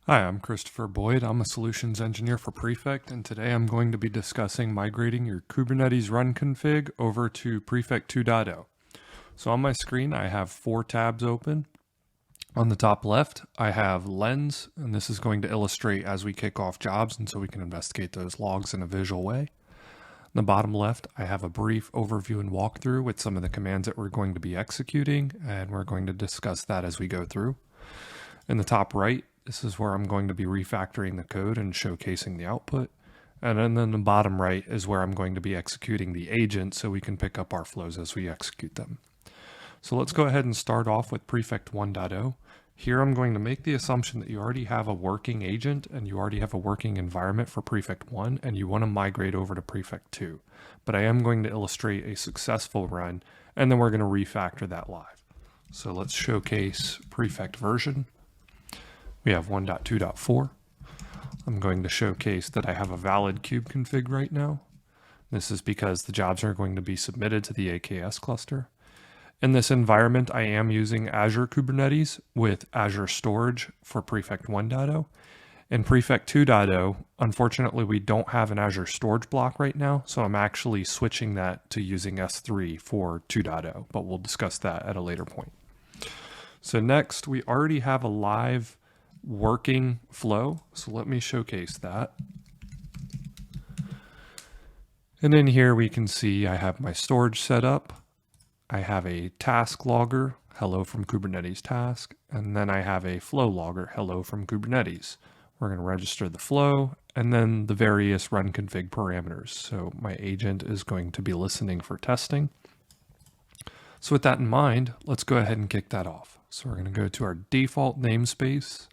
Hi, I'm Christopher Boyd. I'm a solutions engineer for Prefect, and today I'm going to be discussing migrating your Kubernetes Run config over to Prefect 2.0. So on my screen, I have 4 tabs open. On the top left, I have Lens, and this is going to illustrate as we kick off jobs, and so we can investigate those logs in a visual way. On the bottom left, I have a brief overview and walkthrough with some of the commands that we're going to be executing, and we're going to discuss that as we go through. In the top right, this is where I'm going to be refactoring the code and showcasing the output. And then in the bottom right is where I'm going to be executing the agent so we can pick up our flows as we execute them. So let's go ahead and start off with Prefect 1.0. Here I'm going to make the assumption that you already have a working agent and you already have a working environment for Prefect 1 and you want to migrate over to Prefect 2. But I am going to illustrate a successful run and then we're going to refactor that live. So let's showcase Prefect version. We have 1.2.4. I'm going to showcase that I have a valid kube config right now. This is because the jobs are going to be submitted to the AKS cluster. In this environment, I am using Azure Kubernetes with Azure Storage for Prefect 1.0. In Prefect 2.0, unfortunately, we don't have an Azure Storage block right now, so I'm actually switching that to using S3 for 2.0, but we'll discuss that at a later point. So next, we already have a live working flow. So let me showcase that. And in here we can see I have my storage set up. I have a task logger, hello from Kubernetes task, and then I have a flow logger, hello from Kubernetes. We're going to register the flow and then the various run config parameters. So my agent is going to be listening for testing. So with that in mind, let's go ahead and kick that off. So we're going to go to our default namespace.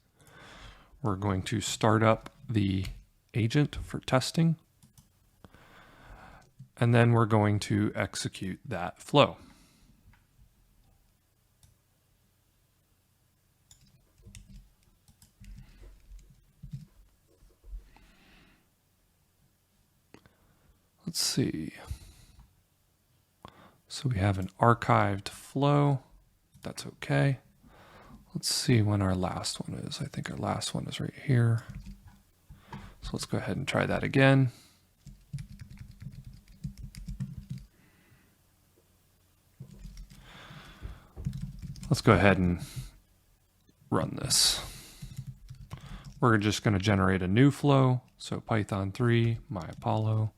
We're going to start up the agent for testing, and then we're going to execute that flow. Let's see. So we have an archived flow. That's okay. Let's see when our last one is. I think our last one is right here. So let's go ahead and try that again. Let's go ahead and run this. We're just going to generate a new flow. So Python 3, myApollo.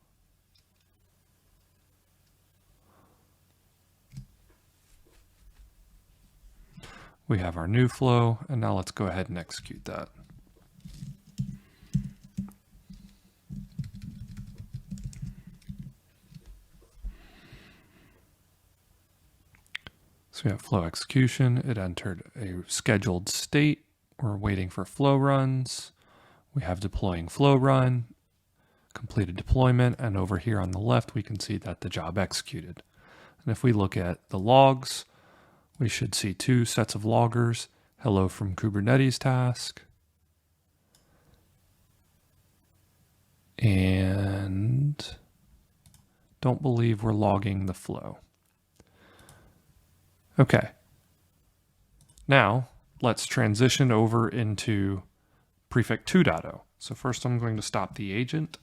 We have our new flow, and now let's go ahead and execute that. So we have flow execution. It entered a scheduled state. We're waiting for flow runs. We have deploying flow run, completed deployment, and over here on the left, we can see that the job executed. And if we look at the logs, we should see 2 sets of loggers, hello from Kubernetes task, and don't believe we're logging the flow. Okay, now let's transition over into Prefect 2.0. So first I'm going to stop the agent.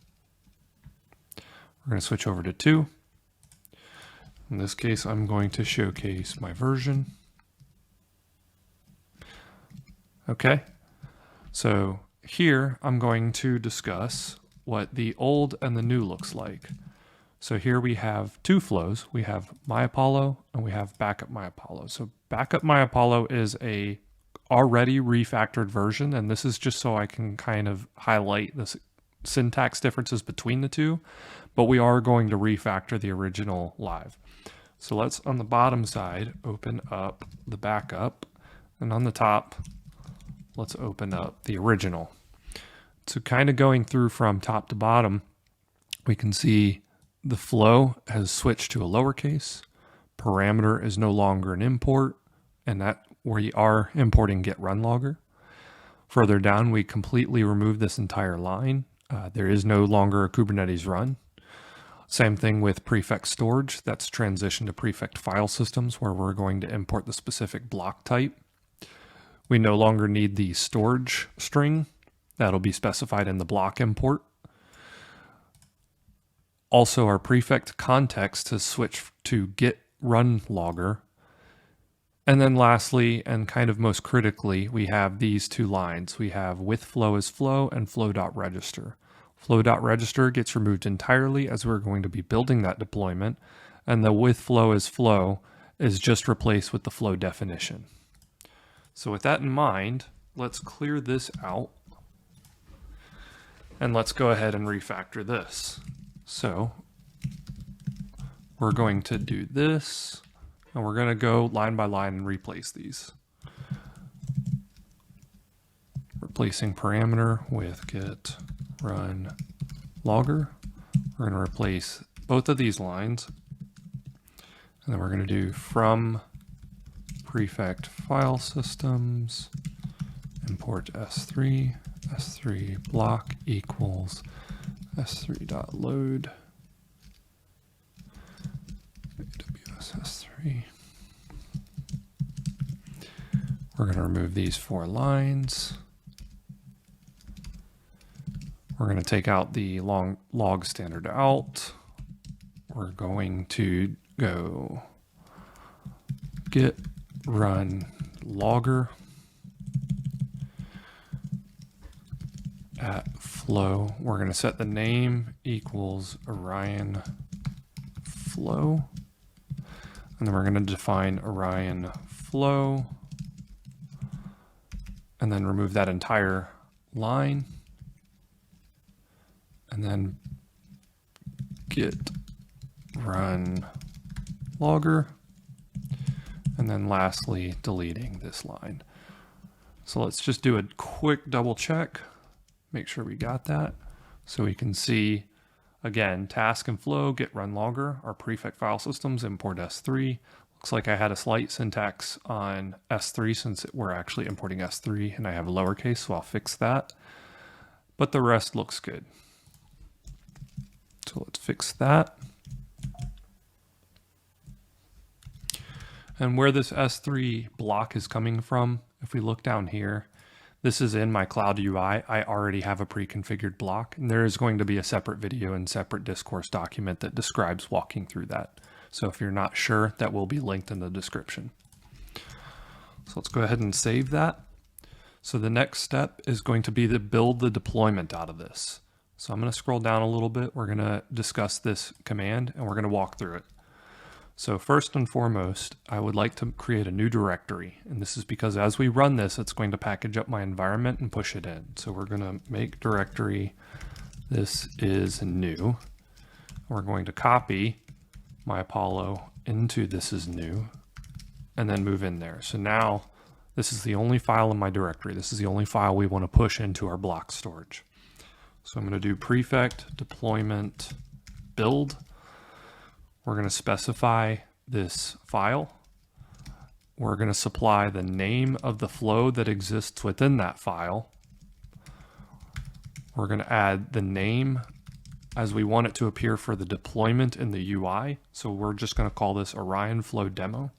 We're going to switch over to 2. In this case, I'm going to showcase my version. Okay, so here I'm going to discuss what the old and the new looks like. So here we have 2 flows. We have myApollo and we have backup myApollo. So backup myApollo is a already refactored version, and this is just so I can kind of highlight the syntax differences between the two, but we are going to refactor the original live. So let's, on the bottom side, open up the backup, and on the top, let's open up the original. So kind of going through from top to bottom, we can see the flow has switched to a lowercase, parameter is no longer an import, and that we are importing getRunLogger. Further down, we completely remove this entire line. There is no longer a Kubernetes run. Same thing with Prefect storage. That's transitioned to Prefect file systems where we're going to import the specific block type. We no longer need the storage string That'll be specified in the block import. Also, our prefect context has switched to get run logger. And then lastly, and kind of most critically, we have these two lines. We have with flow is flow and flow.register. Flow.register gets removed entirely as we're going to be building that deployment, and the with flow is flow is just replaced with the flow definition. So with that in mind, let's clear this out and let's go ahead and refactor this. So we're going to do this, and we're going to go line by line and replace these. Replacing parameter with get run logger. We're going to replace both of these lines, and then we're going to do from prefect file systems import s3 block equals s3.load AWS s3. We're going to remove these 4 lines. We're going to take out the log standard out. We're going to go get run logger at flow. We're going to set the name equals Orion flow. And then we're going to define Orion flow. And then remove that entire line. And then get run logger. And then lastly, deleting this line. So let's just do a quick double check. Make sure we got that. So we can see, again, task and flow, get run logger, our prefect file systems, import S3. Looks like I had a slight syntax on S3 since we're actually importing S3 and I have a lowercase, so I'll fix that. But the rest looks good. So let's fix that. And where this S3 block is coming from, if we look down here, this is in my Cloud UI. I already have a pre-configured block, and there is going to be a separate video and separate discourse document that describes walking through that. So if you're not sure, that will be linked in the description. So let's go ahead and save that. So the next step is going to be to build the deployment out of this. So I'm going to scroll down a little bit. We're going to discuss this command and we're going to walk through it. So first and foremost, I would like to create a new directory. And this is because as we run this, it's going to package up my environment and push it in. So we're going to make directory, this is new. We're going to copy my Apollo into this is new and then move in there. So now this is the only file in my directory. This is the only file we want to push into our block storage. So I'm going to do prefect deployment build. We're going to specify this file. We're going to supply the name of the flow that exists within that file. We're going to add the name as we want it to appear for the deployment in the UI. So we're just going to call this Orion Flow Demo.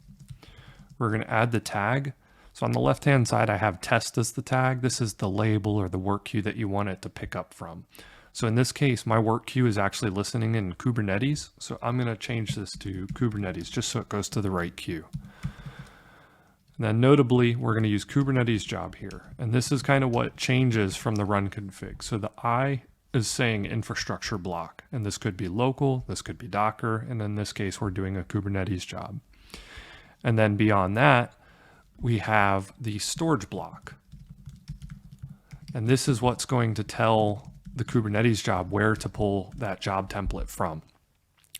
We're going to add the tag. So on the left-hand side, I have test as the tag. This is the label or the work queue that you want it to pick up from. So in this case, my work queue is actually listening in Kubernetes. So I'm going to change this to Kubernetes just so it goes to the right queue. And then notably, we're going to use Kubernetes job here. And this is kind of what changes from the run config. So the I is saying infrastructure block, and this could be local, this could be Docker, and in this case, we're doing a Kubernetes job. And then beyond that, we have the storage block. And this is what's going to tell the Kubernetes job where to pull that job template from.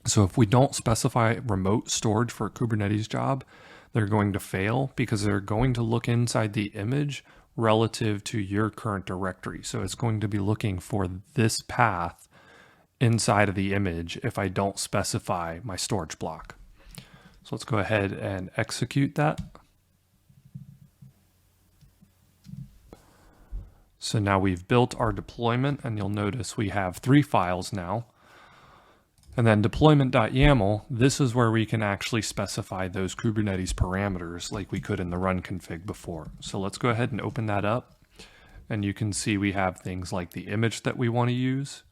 So if we don't specify remote storage for a Kubernetes job, they're going to fail because they're going to look inside the image relative to your current directory. So it's going to be looking for this path inside of the image if I don't specify my storage block. So let's go ahead and execute that. So now we've built our deployment, and you'll notice we have 3 files now. And then deployment.yaml, this is where we can actually specify those Kubernetes parameters like we could in the run config before. So let's go ahead and open that up. And you can see we have things like the image that we want to use.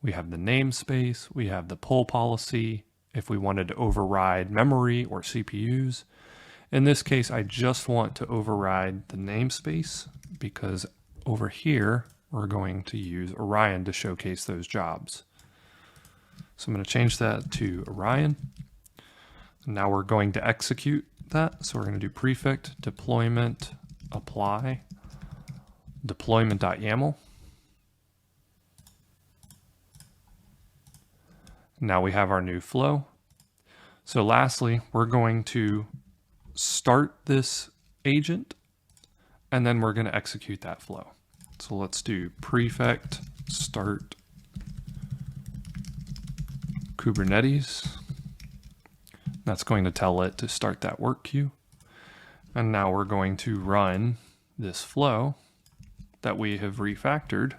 We have the namespace. We have the pull policy if we wanted to override memory or CPUs. In this case, I just want to override the namespace because over here, we're going to use Orion to showcase those jobs. So I'm going to change that to Orion. Now we're going to execute that. So we're going to do prefect deployment apply deployment.yaml. Now we have our new flow. So lastly, we're going to start this agent and then we're going to execute that flow. So let's do prefect start Kubernetes. That's going to tell it to start that work queue. And now we're going to run this flow that we have refactored.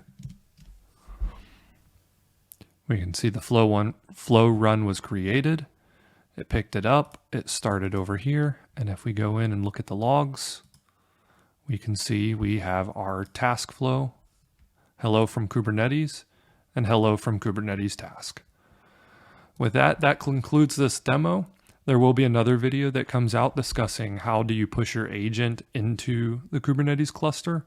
We can see the flow run was created. It picked it up, it started over here. And if we go in and look at the logs, we can see we have our task flow, hello from Kubernetes, and hello from Kubernetes task. With that, that concludes this demo. There will be another video that comes out discussing how do you push your agent into the Kubernetes cluster,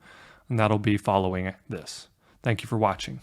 and that'll be following this. Thank you for watching.